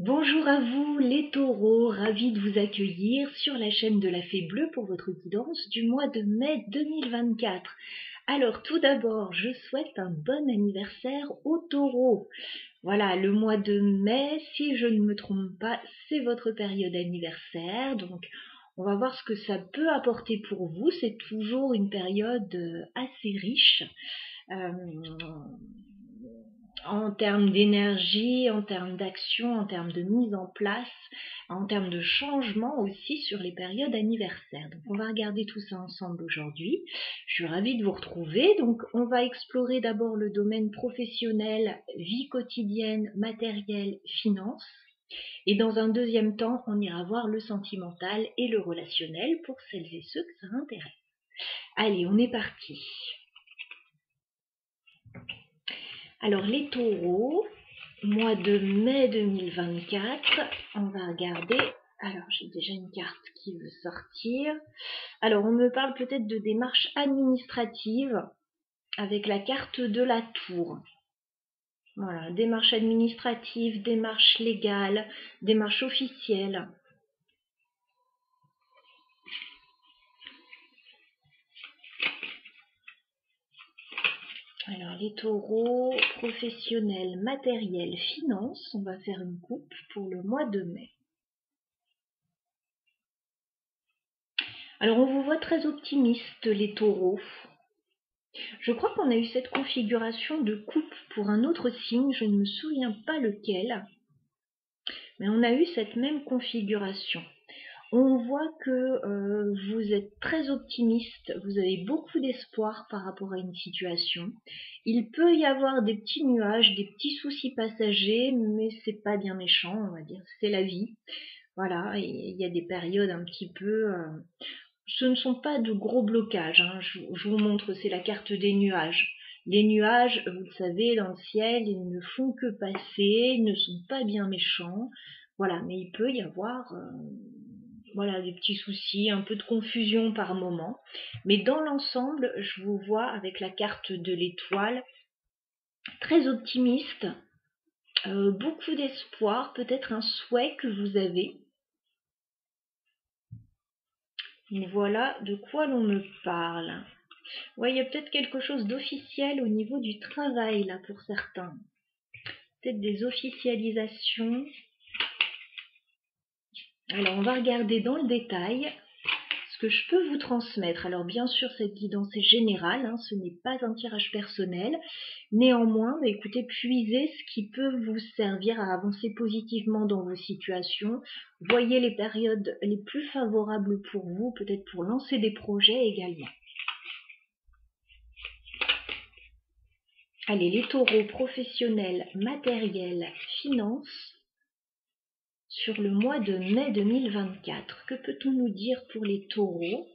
Bonjour à vous les taureaux, ravi de vous accueillir sur la chaîne de la Fée Bleue pour votre guidance du mois de mai 2024. Alors tout d'abord, je souhaite un bon anniversaire aux taureaux. Voilà, le mois de mai, si je ne me trompe pas, c'est votre période anniversaire, donc on va voir ce que ça peut apporter pour vous. C'est toujours une période assez riche. En termes d'énergie, en termes d'action, en termes de mise en place, en termes de changement aussi sur les périodes anniversaires. Donc on va regarder tout ça ensemble aujourd'hui. Je suis ravie de vous retrouver. Donc on va explorer d'abord le domaine professionnel, vie quotidienne, matériel, finance. Et dans un deuxième temps, on ira voir le sentimental et le relationnel pour celles et ceux que ça intéresse. Allez, on est parti. Alors les taureaux, mois de mai 2024, on va regarder. Alors j'ai déjà une carte qui veut sortir. Alors on me parle peut-être de démarches administratives avec la carte de la tour. Voilà, démarche administrative, démarche légale, démarche officielle. Alors les taureaux, professionnels, matériel, finance, on va faire une coupe pour le mois de mai. Alors on vous voit très optimiste les taureaux. Je crois qu'on a eu cette configuration de coupe pour un autre signe, je ne me souviens pas lequel, mais on a eu cette même configuration. On voit que vous êtes très optimiste, vous avez beaucoup d'espoir par rapport à une situation. Il peut y avoir des petits nuages, des petits soucis passagers, mais c'est pas bien méchant, on va dire, c'est la vie. Voilà, il y a des périodes un petit peu... Ce ne sont pas de gros blocages, hein. Je vous montre, c'est la carte des nuages. Les nuages, vous le savez, dans le ciel, ils ne font que passer, ils ne sont pas bien méchants. Voilà, mais il peut y avoir voilà, des petits soucis, un peu de confusion par moment. Mais dans l'ensemble, je vous vois avec la carte de l'étoile, très optimiste, beaucoup d'espoir, peut-être un souhait que vous avez. Voilà de quoi l'on me parle. Ouais, il y a peut-être quelque chose d'officiel au niveau du travail, là, pour certains. Peut-être des officialisations. Alors, on va regarder dans le détail ce que je peux vous transmettre. Alors, bien sûr, cette guidance est générale, hein, ce n'est pas un tirage personnel. Néanmoins, écoutez, puisez ce qui peut vous servir à avancer positivement dans vos situations. Voyez les périodes les plus favorables pour vous, peut-être pour lancer des projets également. Allez, les taureaux professionnels, matériel, finance, sur le mois de mai 2024. Que peut-on nous dire pour les taureaux?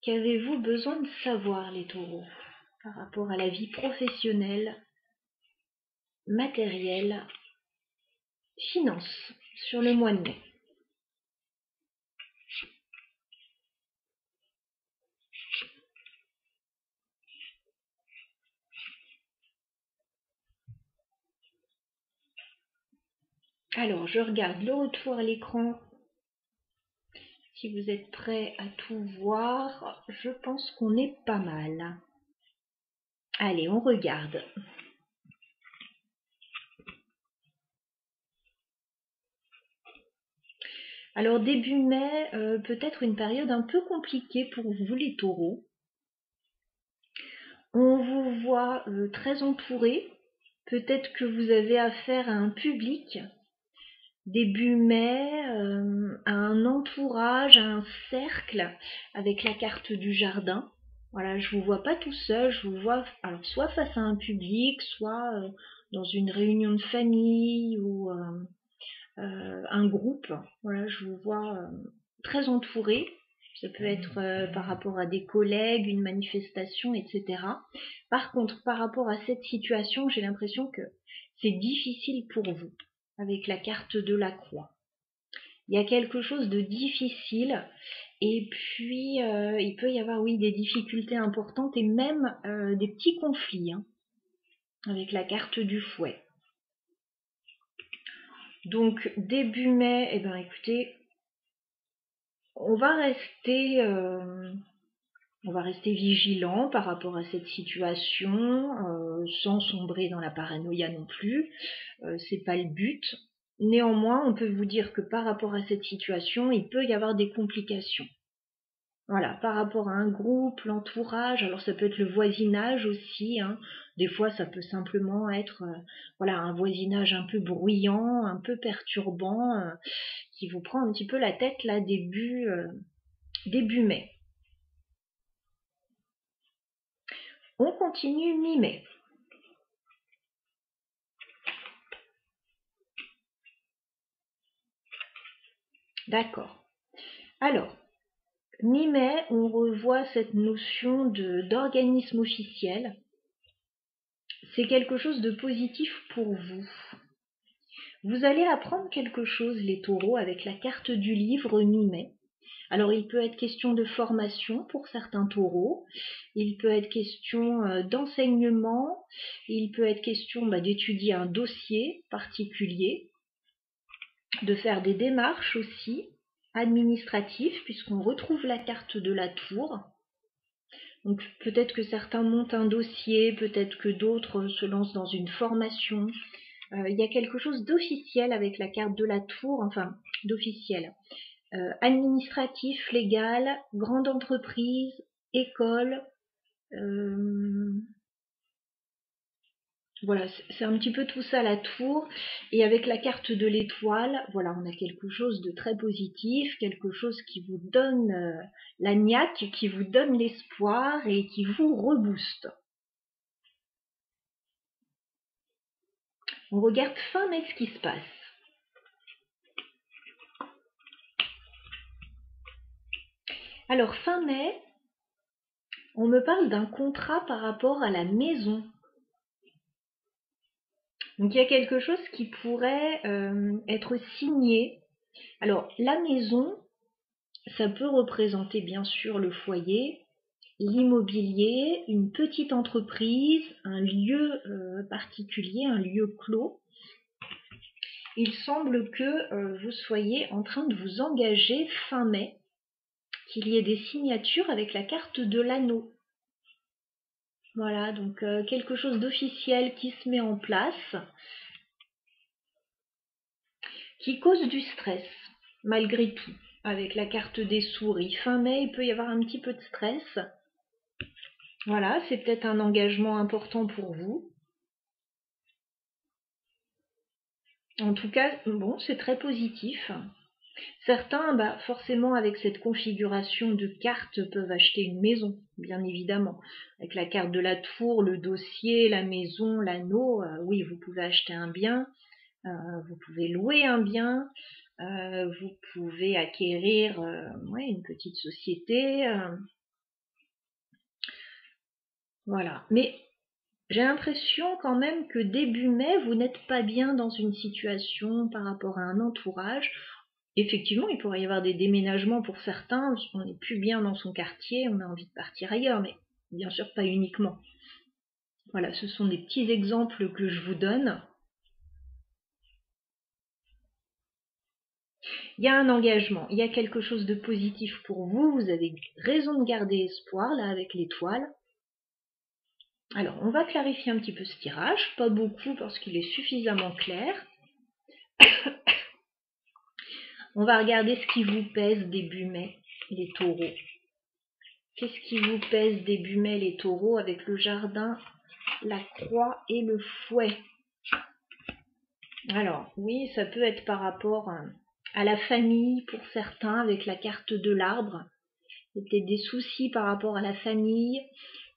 Qu'avez-vous besoin de savoir, les taureaux, par rapport à la vie professionnelle, matérielle, finance, sur le mois de mai? Alors, je regarde le retour à l'écran. Si vous êtes prêts à tout voir, je pense qu'on est pas mal. Allez, on regarde. Alors début mai, peut-être une période un peu compliquée pour vous les taureaux. On vous voit très entouré. Peut-être que vous avez affaire à un public. Début mai, à un entourage, à un cercle avec la carte du jardin. Voilà, je vous vois pas tout seul, je vous vois alors soit face à un public, soit dans une réunion de famille ou un groupe. Voilà, je vous vois très entouré. Ça peut être par rapport à des collègues, une manifestation, etc. Par contre, par rapport à cette situation, j'ai l'impression que c'est difficile pour vous, avec la carte de la croix. Il y a quelque chose de difficile, et puis il peut y avoir, oui, des difficultés importantes, et même des petits conflits, hein, avec la carte du fouet. Donc début mai, eh ben écoutez, on va rester vigilant par rapport à cette situation, sans sombrer dans la paranoïa non plus. C'est pas le but. Néanmoins, on peut vous dire que par rapport à cette situation, il peut y avoir des complications. Voilà, par rapport à un groupe, l'entourage, alors ça peut être le voisinage aussi, hein. Des fois ça peut simplement être voilà, un voisinage un peu bruyant, un peu perturbant, qui vous prend un petit peu la tête là début mai. On continue mi-mai. D'accord. Alors, mi-mai, on revoit cette notion d'organisme officiel. C'est quelque chose de positif pour vous. Vous allez apprendre quelque chose, les taureaux, avec la carte du livre mi-mai. Alors, il peut être question de formation pour certains taureaux, il peut être question d'enseignement, il peut être question d'étudier un dossier particulier, de faire des démarches aussi administratives, puisqu'on retrouve la carte de la tour. Donc peut-être que certains montent un dossier, peut-être que d'autres se lancent dans une formation. Il y a quelque chose d'officiel avec la carte de la tour, enfin d'officiel. Administratif, légal, grande entreprise, école. Voilà, c'est un petit peu tout ça la tour. Et avec la carte de l'étoile, voilà, on a quelque chose de très positif, quelque chose qui vous donne la niaque, qui vous donne l'espoir et qui vous rebooste. On regarde fin mai ce qui se passe. Alors fin mai, on me parle d'un contrat par rapport à la maison. Donc il y a quelque chose qui pourrait être signé. Alors la maison, ça peut représenter bien sûr le foyer, l'immobilier, une petite entreprise, un lieu particulier, un lieu clos. Il semble que vous soyez en train de vous engager fin mai, qu'il y ait des signatures avec la carte de l'anneau. Voilà, donc quelque chose d'officiel qui se met en place, qui cause du stress, malgré tout, avec la carte des souris. Fin mai, il peut y avoir un petit peu de stress. Voilà, c'est peut-être un engagement important pour vous. En tout cas, bon, c'est très positif. Certains, forcément, avec cette configuration de cartes, peuvent acheter une maison, bien évidemment. Avec la carte de la tour, le dossier, la maison, l'anneau, oui, vous pouvez acheter un bien, vous pouvez louer un bien, vous pouvez acquérir une petite société. Voilà. Mais j'ai l'impression quand même que début mai, vous n'êtes pas bien dans une situation par rapport à un entourage. Effectivement, il pourrait y avoir des déménagements pour certains, on n'est plus bien dans son quartier, on a envie de partir ailleurs, mais bien sûr pas uniquement. Voilà, ce sont des petits exemples que je vous donne. Il y a un engagement, il y a quelque chose de positif pour vous, vous avez raison de garder espoir là avec l'étoile. Alors, on va clarifier un petit peu ce tirage, pas beaucoup parce qu'il est suffisamment clair. On va regarder ce qui vous pèse début mai, les taureaux. Qu'est-ce qui vous pèse début mai, les taureaux, avec le jardin, la croix et le fouet? Alors, oui, ça peut être par rapport à la famille pour certains, avec la carte de l'arbre. Il y a peut-être des soucis par rapport à la famille.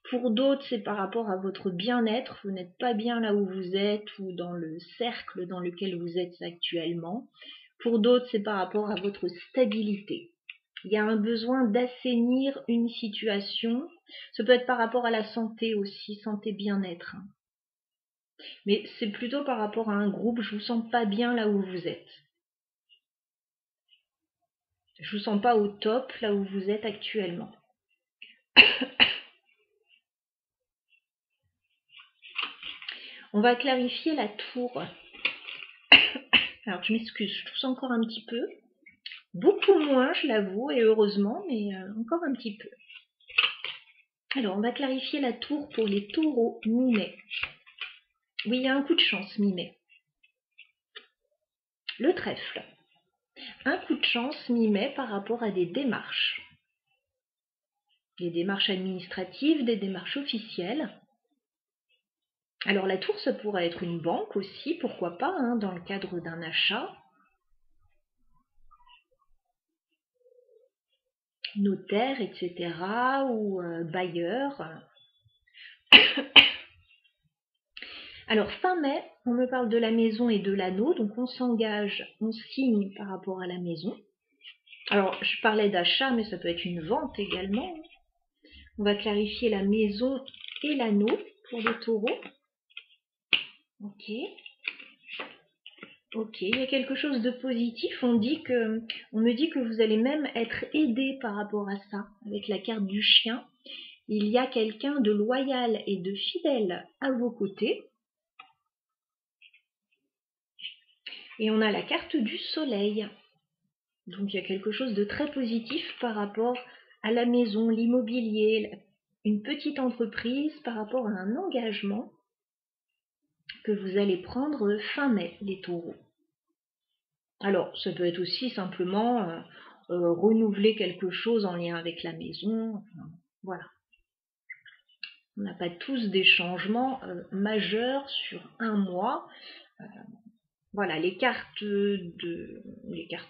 Pour d'autres, c'est par rapport à votre bien-être. Vous n'êtes pas bien là où vous êtes ou dans le cercle dans lequel vous êtes actuellement. Pour d'autres, c'est par rapport à votre stabilité. Il y a un besoin d'assainir une situation. Ça peut être par rapport à la santé aussi, santé bien-être. Mais c'est plutôt par rapport à un groupe, je vous sens pas bien là où vous êtes. Je vous sens pas au top là où vous êtes actuellement. On va clarifier la tour. Alors je m'excuse, je tousse encore un petit peu. Beaucoup moins, je l'avoue, et heureusement, mais encore un petit peu. Alors, on va clarifier la tour pour les taureaux mi-mai. Oui, il y a un coup de chance mi-mai. Le trèfle. Un coup de chance mi-mai par rapport à des démarches. Des démarches administratives, des démarches officielles. Alors la tour, ça pourrait être une banque aussi, pourquoi pas, hein, dans le cadre d'un achat. Notaire, etc. ou bailleur. Alors fin mai, on me parle de la maison et de l'anneau, donc on s'engage, on signe par rapport à la maison. Alors je parlais d'achat, mais ça peut être une vente également. On va clarifier la maison et l'anneau pour les taureaux. Ok. Ok, il y a quelque chose de positif. On me dit que vous allez même être aidé par rapport à ça, avec la carte du chien. Il y a quelqu'un de loyal et de fidèle à vos côtés. Et on a la carte du soleil. Donc il y a quelque chose de très positif par rapport à la maison, l'immobilier, une petite entreprise, par rapport à un engagement que vous allez prendre fin mai, les taureaux. Alors, ça peut être aussi simplement renouveler quelque chose en lien avec la maison. Enfin, voilà. On n'a pas tous des changements majeurs sur un mois. Voilà, les cartes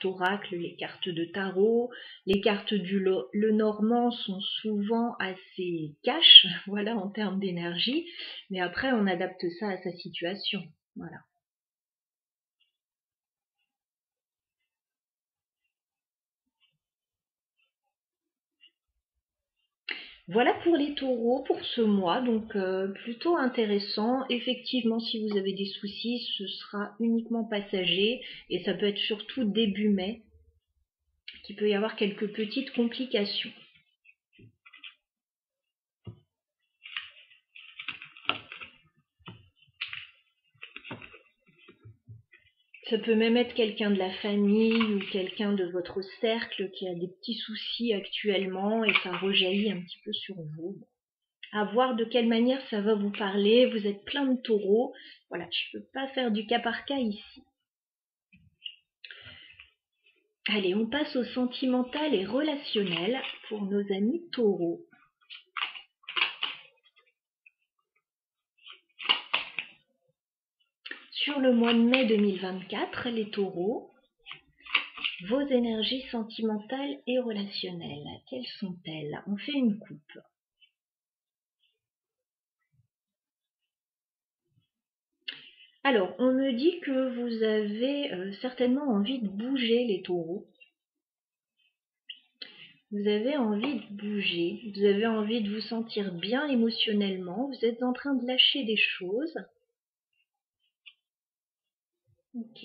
oracles, les cartes de tarot, les cartes du Lenormand sont souvent assez cash, voilà, en termes d'énergie. Mais après, on adapte ça à sa situation. Voilà. Voilà pour les taureaux pour ce mois, donc plutôt intéressant. Effectivement, si vous avez des soucis, ce sera uniquement passager et ça peut être surtout début mai qu'il peut y avoir quelques petites complications. Ça peut même être quelqu'un de la famille ou quelqu'un de votre cercle qui a des petits soucis actuellement et ça rejaillit un petit peu sur vous. À voir de quelle manière ça va vous parler. Vous êtes plein de taureaux. Voilà, je ne peux pas faire du cas par cas ici. Allez, on passe au sentimental et relationnel pour nos amis taureaux. Sur le mois de mai 2024, les taureaux, vos énergies sentimentales et relationnelles, quelles sont-elles? On fait une coupe. Alors, on me dit que vous avez certainement envie de bouger les taureaux. Vous avez envie de bouger, vous avez envie de vous sentir bien émotionnellement, vous êtes en train de lâcher des choses. Ok.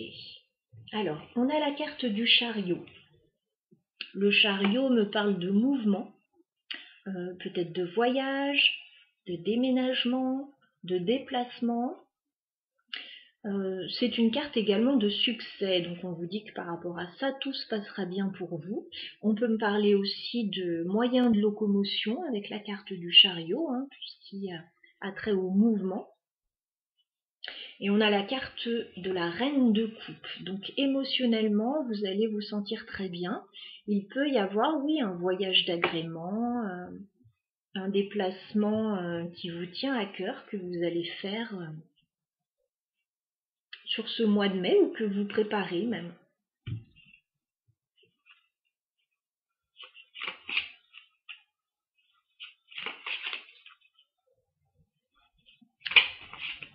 Alors, on a la carte du chariot. Le chariot me parle de mouvement, peut-être de voyage, de déménagement, de déplacement. C'est une carte également de succès, donc on vous dit que par rapport à ça, tout se passera bien pour vous. On peut me parler aussi de moyens de locomotion avec la carte du chariot, hein, tout ce qui a trait au mouvement. Et on a la carte de la reine de coupe. Donc émotionnellement, vous allez vous sentir très bien. Il peut y avoir, oui, un voyage d'agrément, un déplacement qui vous tient à cœur, que vous allez faire sur ce mois de mai ou que vous préparez même.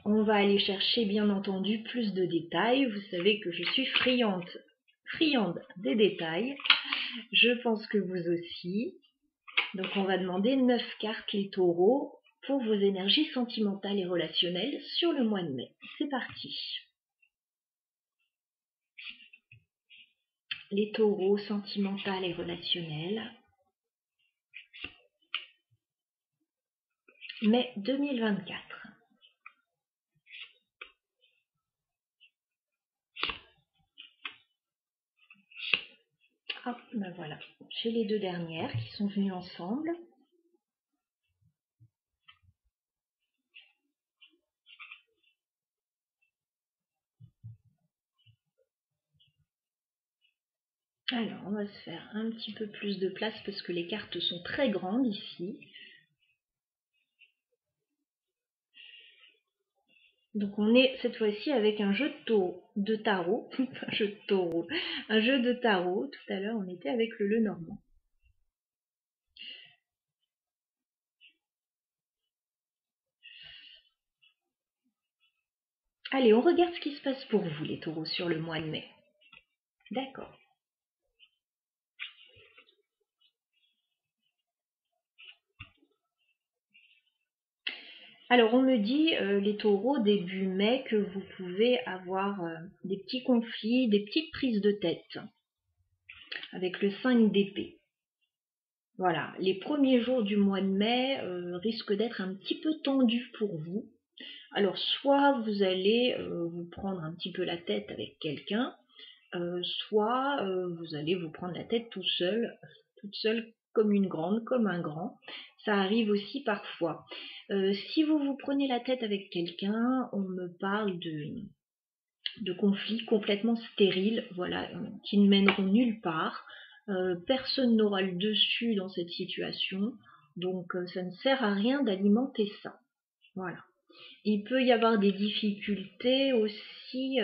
On va aller chercher bien entendu plus de détails. Vous savez que je suis friande des détails. Je pense que vous aussi. Donc on va demander 9 cartes les taureaux pour vos énergies sentimentales et relationnelles sur le mois de mai. C'est parti. Les taureaux sentimentales et relationnelles. Mai 2024. Hop, ben voilà, j'ai les deux dernières qui sont venues ensemble. Alors, on va se faire un petit peu plus de place parce que les cartes sont très grandes ici. Donc on est cette fois-ci avec un jeu de tarot, un jeu de taureau, un jeu de tarot. Tout à l'heure, on était avec le Lenormand. Allez, on regarde ce qui se passe pour vous, les taureaux, sur le mois de mai. D'accord. Alors, on me dit, les taureaux, début mai, que vous pouvez avoir des petits conflits, des petites prises de tête avec le 5 d'épée. Voilà, les premiers jours du mois de mai risquent d'être un petit peu tendus pour vous. Alors, soit vous allez vous prendre un petit peu la tête avec quelqu'un, soit vous allez vous prendre la tête toute seule comme une grande, comme un grand. Ça arrive aussi parfois. Si vous vous prenez la tête avec quelqu'un, on me parle de conflits complètement stériles, voilà, qui ne mèneront nulle part. Personne n'aura le dessus dans cette situation, donc ça ne sert à rien d'alimenter ça. Voilà. Il peut y avoir des difficultés aussi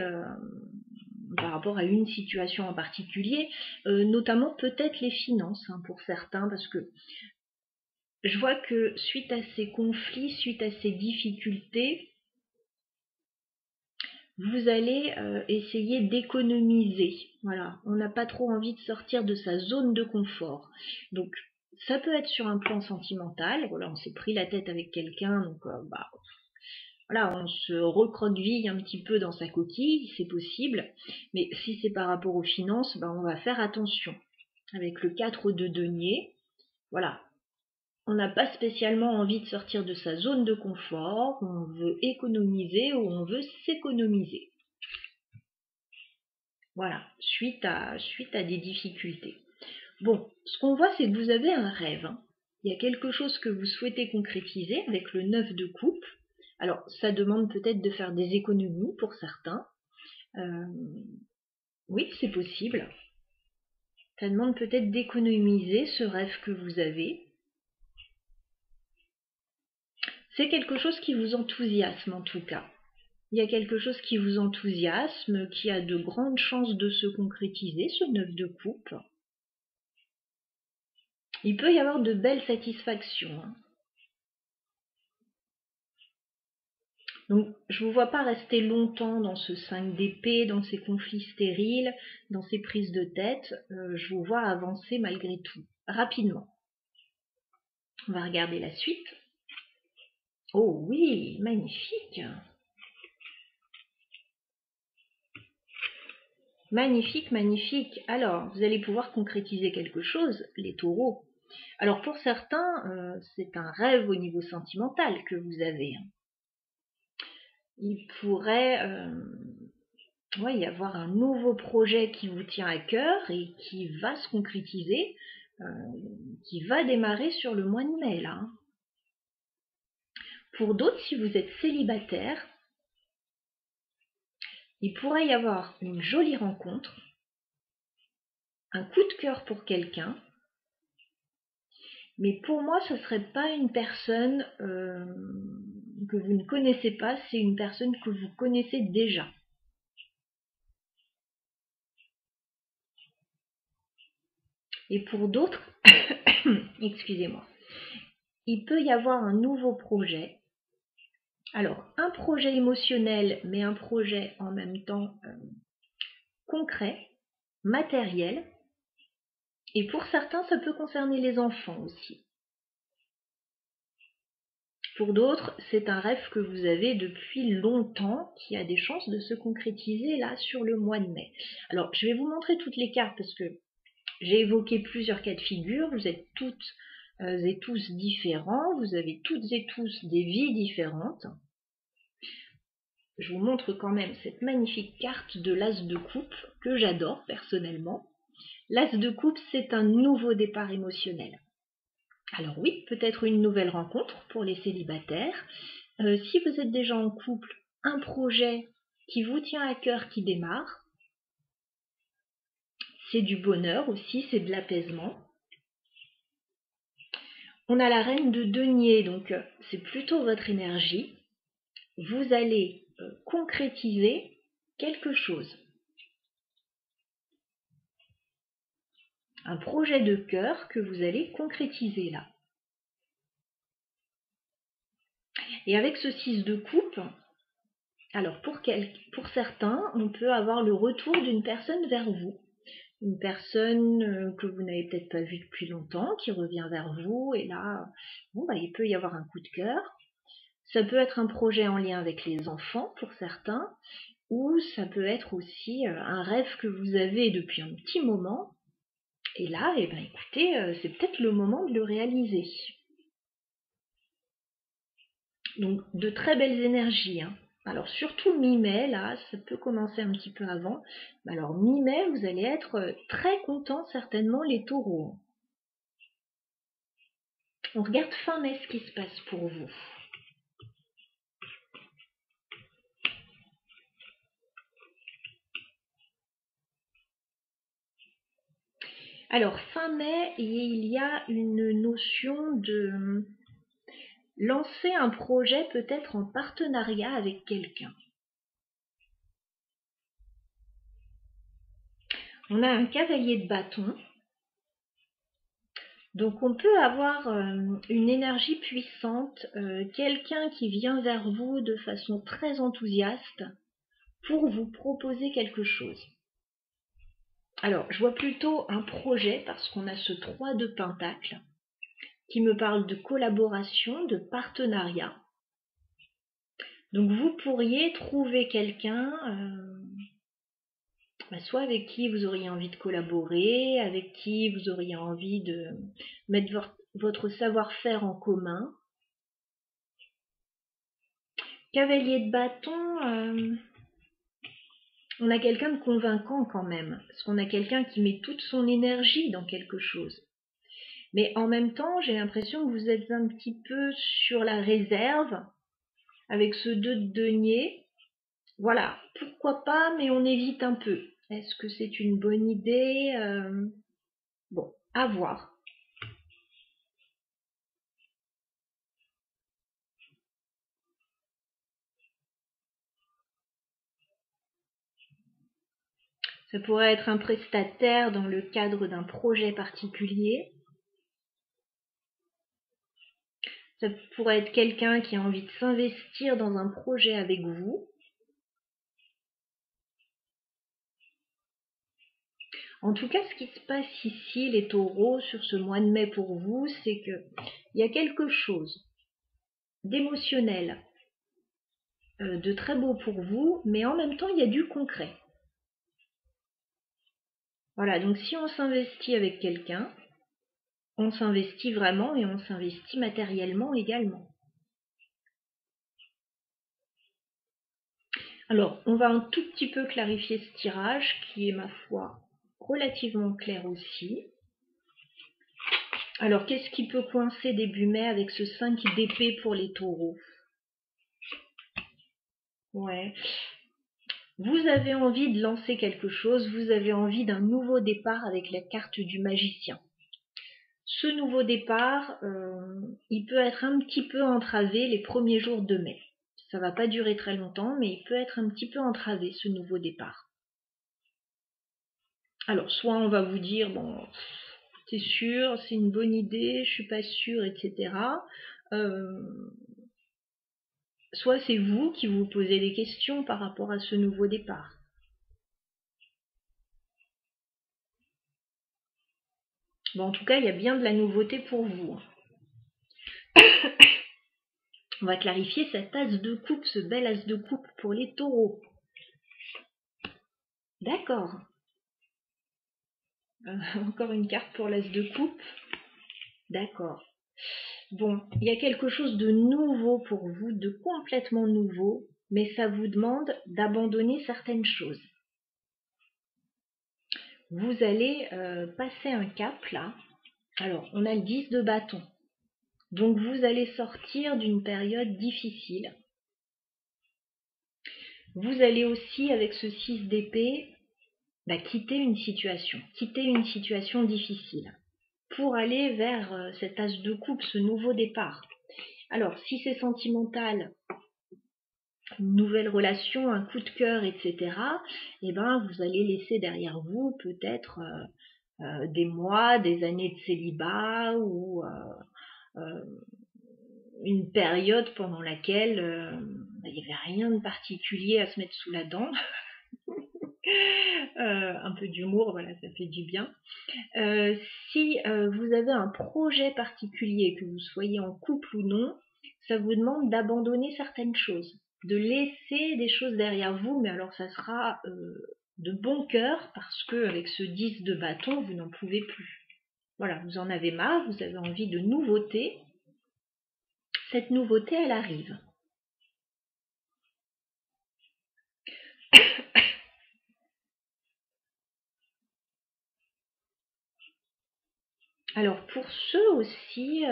par rapport à une situation en particulier, notamment peut-être les finances hein, pour certains, parce que je vois que suite à ces conflits, suite à ces difficultés, vous allez essayer d'économiser. Voilà, on n'a pas trop envie de sortir de sa zone de confort. Donc, ça peut être sur un plan sentimental. Voilà, on s'est pris la tête avec quelqu'un, donc voilà, on se recroqueville un petit peu dans sa coquille, c'est possible. Mais si c'est par rapport aux finances, on va faire attention. Avec le 4 de denier, voilà, on n'a pas spécialement envie de sortir de sa zone de confort, on veut économiser ou on veut s'économiser. Voilà, suite à des difficultés. Bon, ce qu'on voit, c'est que vous avez un rêve. Hein. Il y a quelque chose que vous souhaitez concrétiser avec le 9 de coupe. Alors, ça demande peut-être de faire des économies pour certains. Oui, c'est possible. Ça demande peut-être d'économiser ce rêve que vous avez. C'est quelque chose qui vous enthousiasme en tout cas. Il y a quelque chose qui vous enthousiasme, qui a de grandes chances de se concrétiser, ce 9 de coupe. Il peut y avoir de belles satisfactions. Hein. Donc, je ne vous vois pas rester longtemps dans ce 5 d'épée, dans ces conflits stériles, dans ces prises de tête. Je vous vois avancer malgré tout, rapidement. On va regarder la suite. Oh oui, magnifique! Magnifique, magnifique. Alors, vous allez pouvoir concrétiser quelque chose, les taureaux. Alors, pour certains, c'est un rêve au niveau sentimental que vous avez. Il pourrait y avoir un nouveau projet qui vous tient à cœur et qui va se concrétiser, qui va démarrer sur le mois de mai, là. Pour d'autres, si vous êtes célibataire, il pourrait y avoir une jolie rencontre, un coup de cœur pour quelqu'un, mais pour moi, ce ne serait pas une personne que vous ne connaissez pas, c'est une personne que vous connaissez déjà. Et pour d'autres, excusez-moi, il peut y avoir un nouveau projet. Alors, un projet émotionnel, mais un projet en même temps concret, matériel. Et pour certains, ça peut concerner les enfants aussi. Pour d'autres, c'est un rêve que vous avez depuis longtemps qui a des chances de se concrétiser là sur le mois de mai. Alors, je vais vous montrer toutes les cartes parce que j'ai évoqué plusieurs cas de figure. Vous êtes toutes et tous différents. Vous avez toutes et tous des vies différentes. Je vous montre quand même cette magnifique carte de l'As de coupe que j'adore personnellement. L'as de coupe, c'est un nouveau départ émotionnel. Alors oui, peut-être une nouvelle rencontre pour les célibataires. Si vous êtes déjà en couple, un projet qui vous tient à cœur qui démarre. C'est du bonheur aussi, c'est de l'apaisement. On a la reine de denier, donc c'est plutôt votre énergie. Vous allez concrétiser quelque chose. Un projet de cœur que vous allez concrétiser là. Et avec ce 6 de coupe, alors pour certains, on peut avoir le retour d'une personne vers vous. Une personne que vous n'avez peut-être pas vue depuis longtemps, qui revient vers vous, et là, il peut y avoir un coup de cœur. Ça peut être un projet en lien avec les enfants pour certains, ou ça peut être aussi un rêve que vous avez depuis un petit moment, et là, écoutez, c'est peut-être le moment de le réaliser. Donc, de très belles énergies, hein. Alors, surtout mi-mai, là, ça peut commencer un petit peu avant. Alors, mi-mai, vous allez être très contents, certainement, les taureaux. On regarde fin mai ce qui se passe pour vous. Alors, fin mai, il y a une notion de lancer un projet peut-être en partenariat avec quelqu'un. On a un cavalier de bâton. Donc on peut avoir une énergie puissante, quelqu'un qui vient vers vous de façon très enthousiaste pour vous proposer quelque chose. Alors je vois plutôt un projet parce qu'on a ce 3 de pentacle qui me parle de collaboration, de partenariat. Donc vous pourriez trouver quelqu'un soit avec qui vous auriez envie de collaborer, avec qui vous auriez envie de mettre votre savoir-faire en commun. Cavalier de bâton, on a quelqu'un de convaincant quand même, parce qu'on a quelqu'un qui met toute son énergie dans quelque chose. Mais en même temps, j'ai l'impression que vous êtes un petit peu sur la réserve, avec ce 2 de denier. Voilà, pourquoi pas, mais on évite un peu. Est-ce que c'est une bonne idée? Bon, à voir. Ça pourrait être un prestataire dans le cadre d'un projet particulier. Ça pourrait être quelqu'un qui a envie de s'investir dans un projet avec vous. En tout cas, ce qui se passe ici, les taureaux, sur ce mois de mai pour vous, c'est qu'il y a quelque chose d'émotionnel, de très beau pour vous, mais en même temps, il y a du concret. Voilà, donc si on s'investit avec quelqu'un, on s'investit vraiment et on s'investit matériellement également. Alors, on va un tout petit peu clarifier ce tirage, qui est, ma foi, relativement clair aussi. Alors, qu'est-ce qui peut coincer début mai avec ce 5 d'épée pour les taureaux? Ouais. Vous avez envie de lancer quelque chose, vous avez envie d'un nouveau départ avec la carte du magicien. Ce nouveau départ, il peut être un petit peu entravé les premiers jours de mai. Ça va pas durer très longtemps, mais il peut être un petit peu entravé, ce nouveau départ. Alors, soit on va vous dire, bon, c'est sûr, c'est une bonne idée, je suis pas sûre, etc. Soit c'est vous qui vous posez des questions par rapport à ce nouveau départ. Bon, en tout cas, il y a bien de la nouveauté pour vous. On va clarifier cette as de coupe, ce bel as de coupe pour les taureaux. D'accord. Encore une carte pour l'as de coupe. D'accord. Bon, il y a quelque chose de nouveau pour vous, de complètement nouveau, mais ça vous demande d'abandonner certaines choses. vous allez passer un cap là. Alors, on a le 10 de bâton. Donc, vous allez sortir d'une période difficile. Vous allez aussi, avec ce 6 d'épée, quitter une situation difficile pour aller vers cet as de coupe, ce nouveau départ. Alors, si c'est sentimental, une nouvelle relation, un coup de cœur, etc., eh ben, vous allez laisser derrière vous peut-être des mois, des années de célibat ou une période pendant laquelle il n'y avait rien de particulier à se mettre sous la dent. Un peu d'humour, voilà, ça fait du bien. Si vous avez un projet particulier, que vous soyez en couple ou non, ça vous demande d'abandonner certaines choses, de laisser des choses derrière vous, mais alors ça sera de bon cœur, parce que avec ce 10 de bâton, vous n'en pouvez plus. Voilà, vous en avez marre, vous avez envie de nouveauté. Cette nouveauté, elle arrive. Alors pour ceux aussi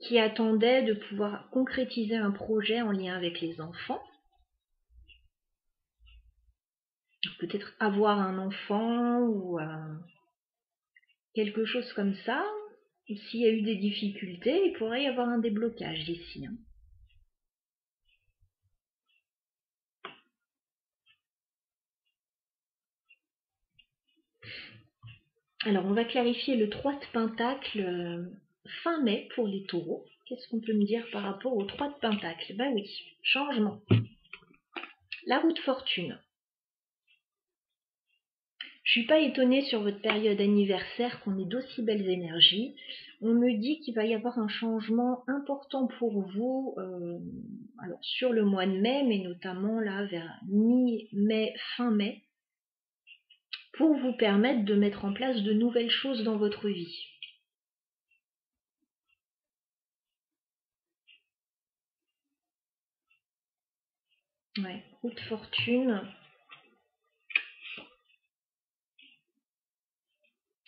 qui attendaient de pouvoir concrétiser un projet en lien avec les enfants, peut-être avoir un enfant ou quelque chose comme ça, s'il y a eu des difficultés, il pourrait y avoir un déblocage ici. Alors on va clarifier le 3 de pentacle fin mai pour les taureaux. Qu'est-ce qu'on peut me dire par rapport au 3 de pentacle? Ben oui, changement. La roue de fortune. Je suis pas étonnée sur votre période anniversaire qu'on ait d'aussi belles énergies. On me dit qu'il va y avoir un changement important pour vous alors sur le mois de mai, mais notamment là vers mi-mai, fin mai, pour vous permettre de mettre en place de nouvelles choses dans votre vie. Ouais, roue de fortune.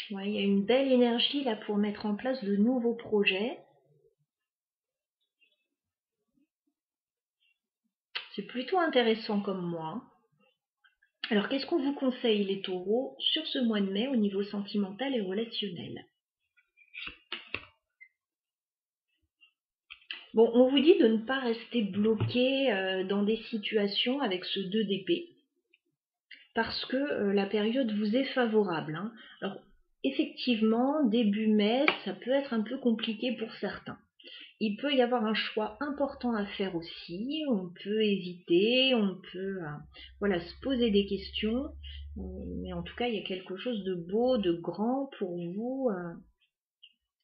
Ouais, il y a une belle énergie là pour mettre en place de nouveaux projets. C'est plutôt intéressant comme mois. Alors, qu'est-ce qu'on vous conseille, les taureaux, sur ce mois de mai au niveau sentimental et relationnel? Bon, on vous dit de ne pas rester bloqué dans des situations avec ce 2 d'épée, parce que la période vous est favorable. Hein. Alors, effectivement, début mai, ça peut être un peu compliqué pour certains. Il peut y avoir un choix important à faire aussi, on peut hésiter, on peut voilà, se poser des questions, mais en tout cas, il y a quelque chose de beau, de grand pour vous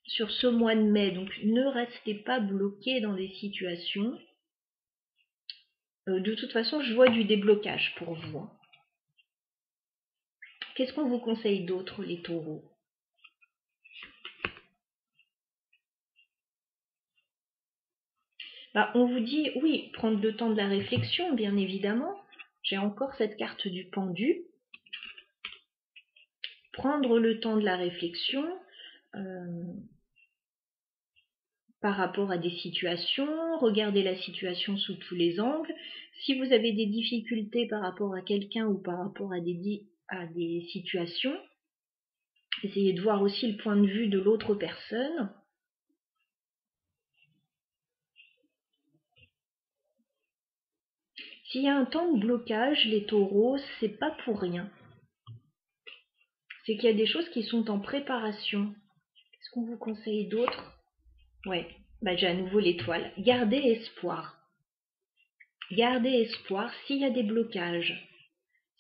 sur ce mois de mai. Donc, ne restez pas bloqué dans des situations. De toute façon, je vois du déblocage pour vous. Hein. Qu'est-ce qu'on vous conseille d'autre, les taureaux? On vous dit, oui, prendre le temps de la réflexion, bien évidemment. J'ai encore cette carte du pendu. Prendre le temps de la réflexion par rapport à des situations, regarder la situation sous tous les angles. Si vous avez des difficultés par rapport à quelqu'un ou par rapport à des situations, essayez de voir aussi le point de vue de l'autre personne. S'il y a un temps de blocage, les taureaux, c'est pas pour rien. C'est qu'il y a des choses qui sont en préparation. Qu'est-ce qu'on vous conseille d'autre? Ouais, j'ai à nouveau l'étoile. Gardez espoir. Gardez espoir s'il y a des blocages.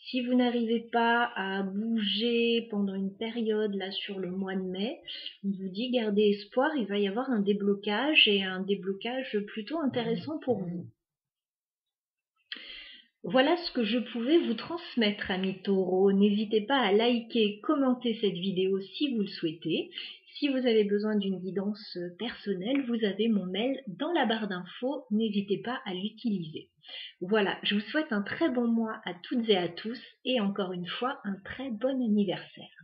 Si vous n'arrivez pas à bouger pendant une période, là, sur le mois de mai, on vous dit gardez espoir, il va y avoir un déblocage et un déblocage plutôt intéressant pour vous. Voilà ce que je pouvais vous transmettre, amis taureaux. N'hésitez pas à liker, commenter cette vidéo si vous le souhaitez. Si vous avez besoin d'une guidance personnelle, vous avez mon mail dans la barre d'infos. N'hésitez pas à l'utiliser. Voilà, je vous souhaite un très bon mois à toutes et à tous et encore une fois un très bon anniversaire.